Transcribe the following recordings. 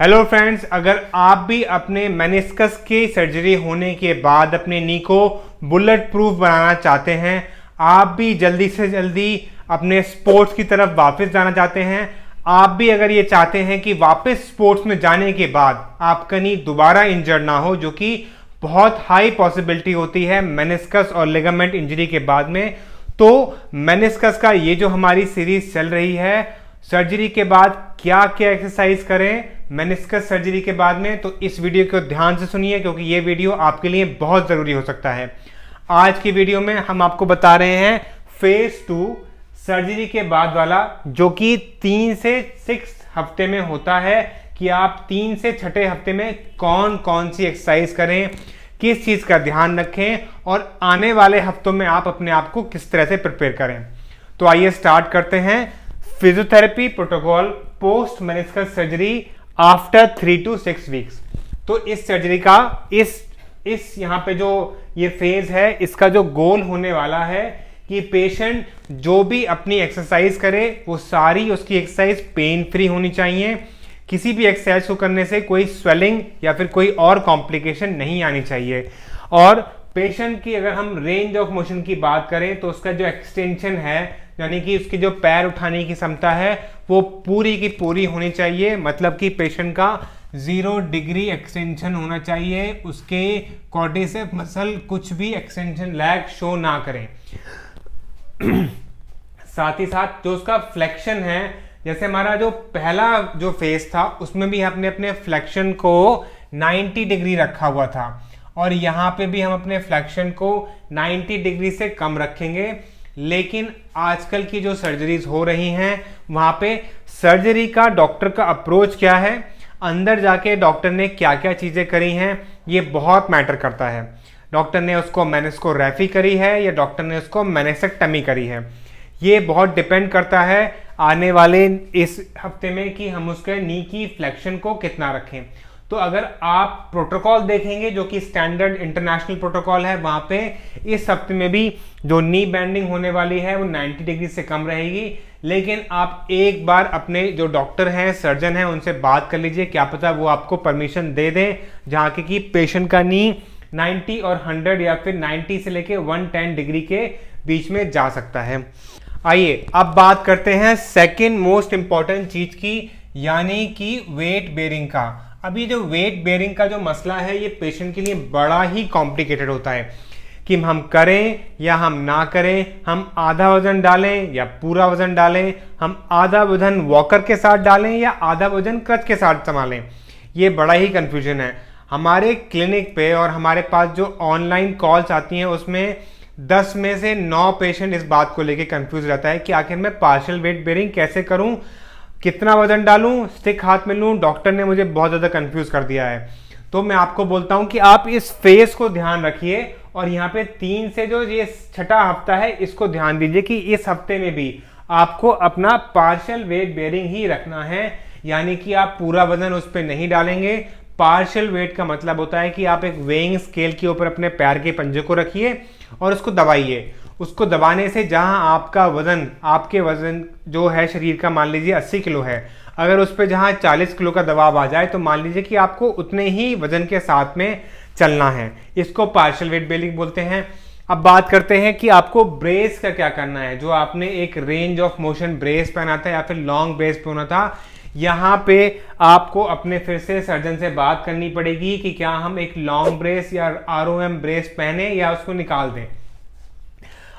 Hello friends, अगर आप भी अपने मेनिस्कस की सर्जरी होने के बाद अपने नी को बुलेट प्रूफ बनाना चाहते हैं, आप भी जल्दी से जल्दी अपने स्पोर्ट्स की तरफ वापस जाना चाहते हैं, आप भी अगर ये चाहते हैं कि वापस स्पोर्ट्स में जाने के बाद आपका नी दोबारा इंजर्ड ना हो, जो कि बहुत हाई पॉसिबिलिटी होती है मेनिस्कस और लिगामेंट इंजरी के बाद में, तो मेनिस्कस का ये जो हमारी सीरीज चल रही है सर्जरी के बाद क्या क्या एक्सरसाइज करें मेनिस्कस सर्जरी के बाद में, तो इस वीडियो को ध्यान से सुनिए क्योंकि ये वीडियो आपके लिए बहुत ज़रूरी हो सकता है। आज की वीडियो में हम आपको बता रहे हैं फेज 2 सर्जरी के बाद वाला, जो कि 3 से 6 हफ्ते में होता है, कि आप 3 से 6 हफ्ते में कौन कौन सी एक्सरसाइज करें, किस चीज़ का ध्यान रखें और आने वाले हफ्तों में आप अपने आप को किस तरह से प्रिपेयर करें। तो आइए स्टार्ट करते हैं। Physiotherapy protocol post meniscus surgery after 3 to 6 weeks. तो इस सर्जरी का इस यहाँ पे जो ये फेज है, इसका जो गोल होने वाला है कि पेशेंट जो भी अपनी एक्सरसाइज करे वो सारी उसकी एक्सरसाइज पेन फ्री होनी चाहिए। किसी भी एक्सरसाइज को करने से कोई स्वेलिंग या फिर कोई और कॉम्प्लिकेशन नहीं आनी चाहिए। और पेशेंट की अगर हम रेंज ऑफ मोशन की बात करें तो उसका जो एक्सटेंशन है, यानी कि उसकी जो पैर उठाने की क्षमता है, वो पूरी की पूरी होनी चाहिए। मतलब कि पेशेंट का 0 डिग्री एक्सटेंशन होना चाहिए, उसके क्वाड्रिसेप मसल कुछ भी एक्सटेंशन लैग शो ना करें। साथ ही साथ जो उसका फ्लेक्शन है, जैसे हमारा जो पहला जो फेज था उसमें भी हमने अपने फ्लेक्शन को 90 डिग्री रखा हुआ था, और यहाँ पे भी हम अपने फ्लेक्शन को 90 डिग्री से कम रखेंगे। लेकिन आजकल की जो सर्जरीज हो रही हैं वहाँ पे सर्जरी का डॉक्टर का अप्रोच क्या है, अंदर जाके डॉक्टर ने क्या क्या चीज़ें करी हैं, ये बहुत मैटर करता है। डॉक्टर ने उसको मेनिस्कोरेफी करी है या डॉक्टर ने उसको मेनिसेक्टमी करी है, ये बहुत डिपेंड करता है आने वाले इस हफ्ते में कि हम उसके नी की फ्लेक्शन को कितना रखें। तो अगर आप प्रोटोकॉल देखेंगे जो कि स्टैंडर्ड इंटरनेशनल प्रोटोकॉल है, वहाँ पे इस हफ्ते में भी जो नी बेंडिंग होने वाली है वो 90 डिग्री से कम रहेगी। लेकिन आप एक बार अपने जो डॉक्टर हैं, सर्जन हैं, उनसे बात कर लीजिए, क्या पता वो आपको परमिशन दे दें जहाँ कि पेशेंट का नी 90 और 100 या फिर 90 से लेके 110 डिग्री के बीच में जा सकता है। आइए अब बात करते हैं सेकेंड मोस्ट इंपॉर्टेंट चीज की, यानी कि वेट बेयरिंग का। अभी जो वेट बेयरिंग का जो मसला है ये पेशेंट के लिए बड़ा ही कॉम्प्लिकेटेड होता है कि हम करें या हम ना करें, हम आधा वजन डालें या पूरा वजन डालें, हम आधा वजन वॉकर के साथ डालें या आधा वजन क्रच के साथ संभालें। ये बड़ा ही कंफ्यूजन है। हमारे क्लिनिक पे और हमारे पास जो ऑनलाइन कॉल्स आती हैं उसमें 10 में से 9 पेशेंट इस बात को लेके कंफ्यूज रहता है कि आखिर मैं पार्शियल वेट बेयरिंग कैसे करूं, कितना वजन डालूं, स्टिक हाथ में लूं, डॉक्टर ने मुझे बहुत ज़्यादा कंफ्यूज कर दिया है। तो मैं आपको बोलता हूं कि आप इस फेज को ध्यान रखिए और यहाँ पे 3 से जो ये 6वां हफ्ता है इसको ध्यान दीजिए कि इस हफ्ते में भी आपको अपना पार्शियल वेट बेयरिंग ही रखना है, यानी कि आप पूरा वजन उस पर नहीं डालेंगे। पार्शियल वेट का मतलब होता है कि आप एक वेइंग स्केल के ऊपर अपने पैर के पंजे को रखिए और उसको दबाइए। उसको दबाने से जहां आपका वजन, आपके वजन जो है शरीर का मान लीजिए 80 किलो है, अगर उस पर जहां 40 किलो का दबाव आ जाए तो मान लीजिए कि आपको उतने ही वजन के साथ में चलना है। इसको पार्शियल वेट बेयरिंग बोलते हैं। अब बात करते हैं कि आपको ब्रेस का क्या करना है। जो आपने एक रेंज ऑफ मोशन ब्रेस पहना था या फिर लॉन्ग ब्रेस पहना था, यहाँ पे आपको अपने फिर से सर्जन से बात करनी पड़ेगी कि क्या हम एक लॉन्ग ब्रेस या ROM ब्रेस पहने या उसको निकाल दें।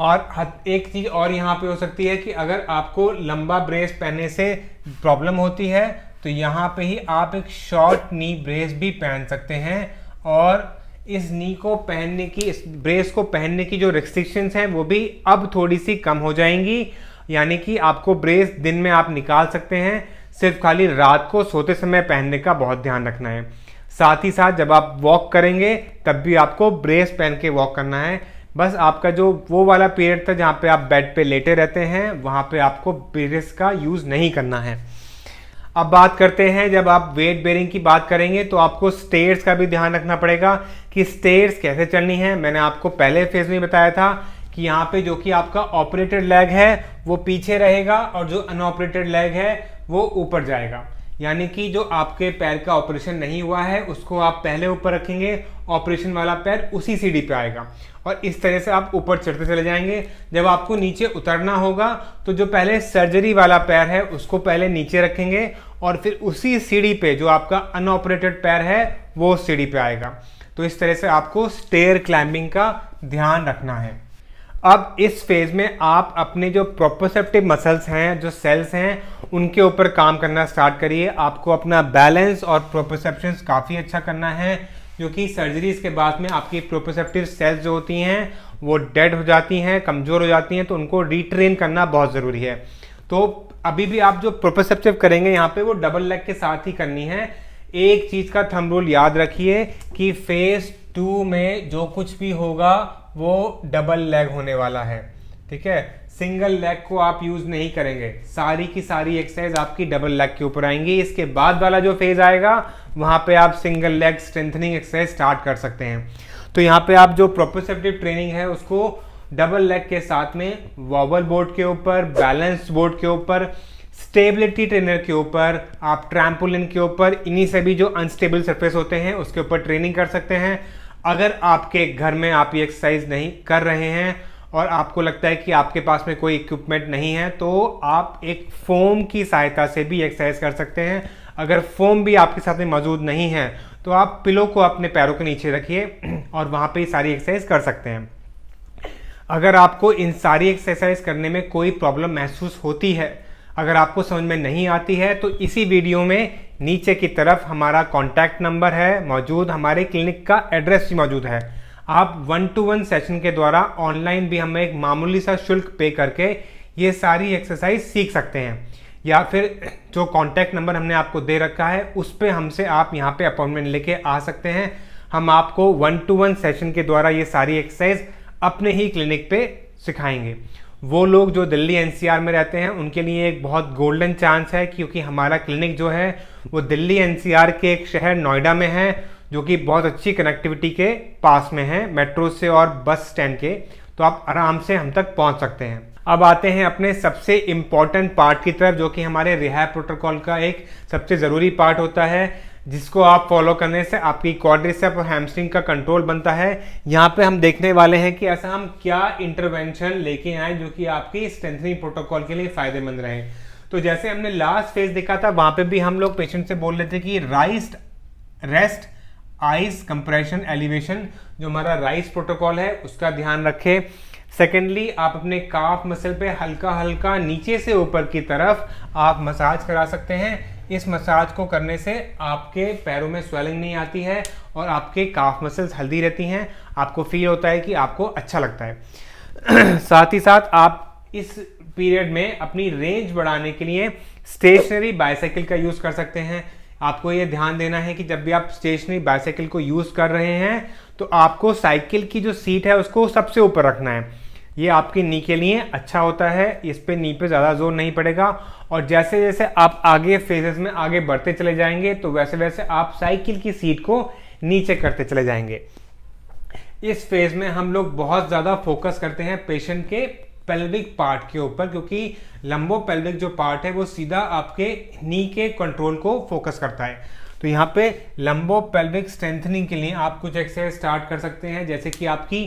और एक चीज और यहाँ पे हो सकती है कि अगर आपको लंबा ब्रेस पहनने से प्रॉब्लम होती है तो यहाँ पे ही आप एक शॉर्ट नी ब्रेस भी पहन सकते हैं, और इस नी को पहनने की, इस ब्रेस को पहनने की जो रिस्ट्रिक्शंस हैं वो भी अब थोड़ी सी कम हो जाएंगी। यानी कि आपको ब्रेस दिन में आप निकाल सकते हैं, सिर्फ खाली रात को सोते समय पहनने का बहुत ध्यान रखना है। साथ ही साथ जब आप वॉक करेंगे तब भी आपको ब्रेस पहन के वॉक करना है। बस आपका जो वो वाला पीरियड था जहाँ पे आप बेड पे लेटे रहते हैं, वहाँ पे आपको ब्रेस का यूज़ नहीं करना है। अब बात करते हैं, जब आप वेट बेयरिंग की बात करेंगे तो आपको स्टेयर्स का भी ध्यान रखना पड़ेगा कि स्टेयर्स कैसे चलनी है। मैंने आपको पहले फेज में बताया था कि यहाँ पे जो कि आपका ऑपरेटेड लेग है वो पीछे रहेगा और जो अनऑपरेटेड लेग है वो ऊपर जाएगा। यानी कि जो आपके पैर का ऑपरेशन नहीं हुआ है उसको आप पहले ऊपर रखेंगे, ऑपरेशन वाला पैर उसी सीढ़ी पे आएगा और इस तरह से आप ऊपर चढ़ते चले जाएंगे। जब आपको नीचे उतरना होगा तो जो पहले सर्जरी वाला पैर है उसको पहले नीचे रखेंगे और फिर उसी सीढ़ी पे जो आपका अनऑपरेटेड पैर है वो सीढ़ी पे आएगा। तो इस तरह से आपको स्टेयर क्लाइंबिंग का ध्यान रखना है। अब इस फेज में आप अपने जो प्रोप्रोसेप्टिव मसल्स हैं, जो सेल्स हैं, उनके ऊपर काम करना स्टार्ट करिए। आपको अपना बैलेंस और प्रोप्रोसेप्शंस काफ़ी अच्छा करना है, क्योंकि सर्जरीज के बाद में आपकी प्रोप्रोसेप्टिव सेल्स जो होती हैं वो डेड हो जाती हैं, कमज़ोर हो जाती हैं, तो उनको रीट्रेन करना बहुत ज़रूरी है। तो अभी भी आप जो प्रोप्रोसेप्टिव करेंगे यहाँ पे वो डबल लेग के साथ ही करनी है। एक चीज़ का थंब रूल याद रखिए कि फेज 2 में जो कुछ भी होगा वो डबल लेग होने वाला है, ठीक है। सिंगल लेग को आप यूज नहीं करेंगे, सारी की सारी एक्सरसाइज आपकी डबल लेग के ऊपर आएंगी। इसके बाद वाला जो फेज आएगा वहां पे आप single leg strengthening exercise start कर सकते हैं। तो यहाँ पे आप जो प्रोप्रोसेप्टिव ट्रेनिंग है उसको डबल लेग के साथ में वॉबल बोर्ड के ऊपर, बैलेंस बोर्ड के ऊपर, स्टेबिलिटी ट्रेनर के ऊपर, आप ट्रैम्पोलिन के ऊपर, इन्हीं से भी जो अनस्टेबल सरफेस होते हैं उसके ऊपर ट्रेनिंग कर सकते हैं। अगर आपके घर में आप ये एक्सरसाइज नहीं कर रहे हैं और आपको लगता है कि आपके पास में कोई इक्विपमेंट नहीं है तो आप एक फोम की सहायता से भी एक्सरसाइज कर सकते हैं। अगर फोम भी आपके साथ में मौजूद नहीं है तो आप पिलो को अपने पैरों के नीचे रखिए और वहां पे सारी एक्सरसाइज कर सकते हैं। अगर आपको इन सारी एक्सरसाइज करने में कोई प्रॉब्लम महसूस होती है, अगर आपको समझ में नहीं आती है, तो इसी वीडियो में नीचे की तरफ हमारा कॉन्टैक्ट नंबर है मौजूद, हमारे क्लिनिक का एड्रेस भी मौजूद है। आप 1-to-1 सेशन के द्वारा ऑनलाइन भी हमें एक मामूली सा शुल्क पे करके ये सारी एक्सरसाइज सीख सकते हैं, या फिर जो कॉन्टैक्ट नंबर हमने आपको दे रखा है उस पर हमसे आप यहाँ पे अपॉइंटमेंट लेके आ सकते हैं। हम आपको 1-to-1 सेशन के द्वारा ये सारी एक्सरसाइज अपने ही क्लिनिक पे सिखाएंगे। वो लोग जो दिल्ली एनसीआर में रहते हैं उनके लिए एक बहुत गोल्डन चांस है, क्योंकि हमारा क्लिनिक जो है वो दिल्ली एनसीआर के एक शहर नोएडा में है, जो कि बहुत अच्छी कनेक्टिविटी के पास में है, मेट्रो से और बस स्टैंड के, तो आप आराम से हम तक पहुंच सकते हैं। अब आते हैं अपने सबसे इम्पॉर्टेंट पार्ट की तरफ, जो कि हमारे रिहैब प्रोटोकॉल का एक सबसे ज़रूरी पार्ट होता है, जिसको आप फॉलो करने से आपकी क्वाड्रिसेप और हैमस्ट्रिंग का कंट्रोल बनता है। यहाँ पे हम देखने वाले हैं कि ऐसा हम क्या इंटरवेंशन लेके आए जो कि आपकी स्ट्रेंथनिंग प्रोटोकॉल के लिए फायदेमंद रहे। तो जैसे हमने लास्ट फेज देखा था, वहां पे भी हम लोग पेशेंट से बोल रहे थे कि रेस्ट, आइस, कंप्रेशन, एलिवेशन, जो हमारा राइस प्रोटोकॉल है उसका ध्यान रखें। सेकेंडली, आप अपने काफ मसल पे हल्का हल्का नीचे से ऊपर की तरफ आप मसाज करा सकते हैं। इस मसाज को करने से आपके पैरों में स्वेलिंग नहीं आती है और आपके काफ मसल्स हेल्दी रहती हैं, आपको फील होता है कि आपको अच्छा लगता है। साथ ही साथ आप इस पीरियड में अपनी रेंज बढ़ाने के लिए स्टेशनरी बाइसाइकिल का यूज कर सकते हैं। आपको ये ध्यान देना है कि जब भी आप स्टेशनरी बाइसाइकिल को यूज कर रहे हैं तो आपको साइकिल की जो सीट है उसको सबसे ऊपर रखना है। ये आपकी नी के लिए अच्छा होता है, इस पे नी पे ज़्यादा जोर नहीं पड़ेगा। और जैसे जैसे आप आगे फेजेस में आगे बढ़ते चले जाएंगे तो वैसे वैसे आप साइकिल की सीट को नीचे करते चले जाएंगे। इस फेज में हम लोग बहुत ज़्यादा फोकस करते हैं पेशेंट के पेल्विक पार्ट के ऊपर, क्योंकि लंबो पेल्विक जो पार्ट है वो सीधा आपके नी के कंट्रोल को फोकस करता है। तो यहाँ पे लंबो पेल्विक स्ट्रेंथनिंग के लिए आप कुछ एक्सरसाइज स्टार्ट कर सकते हैं, जैसे कि आपकी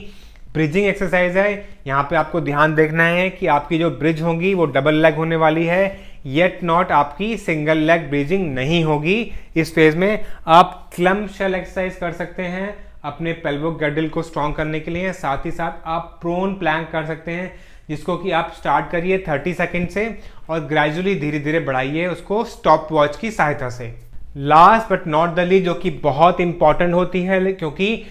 ब्रिजिंग एक्सरसाइज है। यहाँ पे आपको ध्यान देखना है कि आपकी जो ब्रिज होगी वो डबल लेग होने वाली है, येट नॉट आपकी सिंगल लेग ब्रिजिंग नहीं होगी। इस फेज में आप क्लम शेल एक्सरसाइज कर सकते हैं अपने पेल्विक गर्डल को स्ट्रॉन्ग करने के लिए। साथ ही साथ आप प्रोन प्लैंक कर सकते हैं, जिसको कि आप स्टार्ट करिए 30 सेकंड से और ग्रेजुअली धीरे धीरे बढ़ाइए उसको स्टॉप वॉच की सहायता से। Last but not the least, जो कि बहुत इंपॉर्टेंट होती है क्योंकि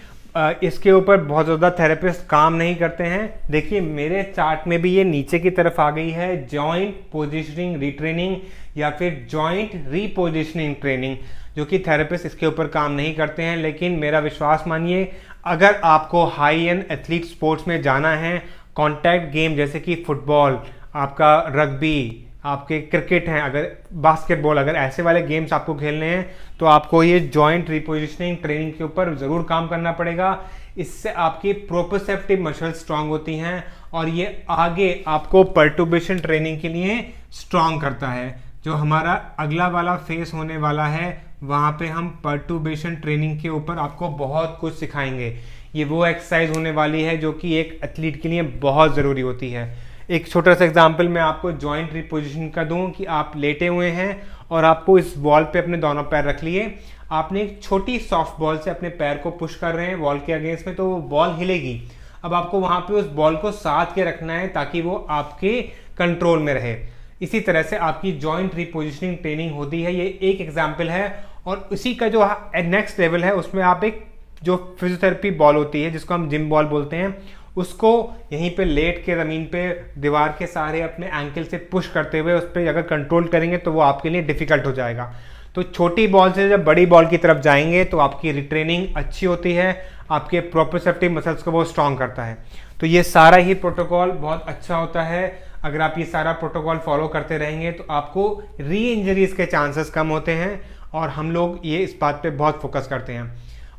इसके ऊपर बहुत ज़्यादा थेरेपिस्ट काम नहीं करते हैं। देखिए मेरे चार्ट में भी ये नीचे की तरफ आ गई है, जॉइंट पोजिशनिंग रिट्रेनिंग या फिर जॉइंट रीपोजिशनिंग ट्रेनिंग, जो कि थेरेपिस्ट इसके ऊपर काम नहीं करते हैं। लेकिन मेरा विश्वास मानिए, अगर आपको हाई एंड एथलीट स्पोर्ट्स में जाना है, कॉन्टैक्ट गेम जैसे कि फुटबॉल, आपका रग्बी, आपके क्रिकेट हैं, अगर बास्केटबॉल, अगर ऐसे वाले गेम्स आपको खेलने हैं तो आपको ये जॉइंट रिपोजिशनिंग ट्रेनिंग के ऊपर ज़रूर काम करना पड़ेगा। इससे आपकी प्रोप्रोसेप्टिव मसल्स स्ट्रांग होती हैं और ये आगे आपको परटुर्बेशन ट्रेनिंग के लिए स्ट्रांग करता है। जो हमारा अगला वाला फेस होने वाला है वहाँ पे हम पर्टुर्बेशन ट्रेनिंग के ऊपर आपको बहुत कुछ सिखाएंगे। ये वो एक्सरसाइज होने वाली है जो कि एक एथलीट के लिए बहुत ज़रूरी होती है। एक छोटा सा एग्जांपल मैं आपको जॉइंट रिपोजिशन का दूं कि आप लेटे हुए हैं और आपको इस वॉल पे अपने दोनों पैर रख लिए, आपने एक छोटी सॉफ्ट बॉल से अपने पैर को पुश कर रहे हैं वॉल के अगेंस्ट में, तो वो बॉल हिलेगी। अब आपको वहां पे उस बॉल को साथ के रखना है ताकि वो आपके कंट्रोल में रहे। इसी तरह से आपकी जॉइंट रिपोजिशनिंग ट्रेनिंग होती है। ये एक एग्जाम्पल है। और उसी का जो नेक्स्ट लेवल है उसमें आप एक जो फिजियोथेरेपी बॉल होती है जिसको हम जिम बॉल बोलते हैं, उसको यहीं पे लेट के ज़मीन पे दीवार के सहारे अपने एंकल से पुश करते हुए उस पर अगर कंट्रोल करेंगे तो वो आपके लिए डिफिकल्ट हो जाएगा। तो छोटी बॉल से जब बड़ी बॉल की तरफ जाएंगे तो आपकी रिट्रेनिंग अच्छी होती है, आपके प्रोप्रियोसेप्टिव मसल्स को वो स्ट्रॉन्ग करता है। तो ये सारा ही प्रोटोकॉल बहुत अच्छा होता है। अगर आप ये सारा प्रोटोकॉल फॉलो करते रहेंगे तो आपको री इंजरीज के चांसेस कम होते हैं, और हम लोग ये इस बात पे बहुत फोकस करते हैं।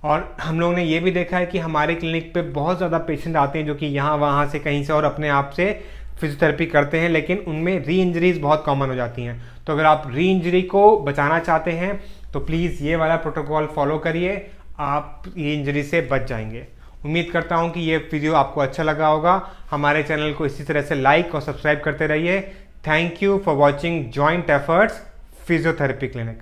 और हम लोगों ने ये भी देखा है कि हमारे क्लिनिक पे बहुत ज़्यादा पेशेंट आते हैं जो कि यहाँ वहाँ से कहीं से और अपने आप से फिजियोथेरेपी करते हैं, लेकिन उनमें री इंजरीज बहुत कॉमन हो जाती हैं। तो अगर आप री इंजरी को बचाना चाहते हैं तो प्लीज़ ये वाला प्रोटोकॉल फॉलो करिए, आप ये इंजरी से बच जाएंगे। उम्मीद करता हूँ कि ये वीडियो आपको अच्छा लगा होगा। हमारे चैनल को इसी तरह से लाइक और सब्सक्राइब करते रहिए। Thank you for watching joint efforts physiotherapy clinic.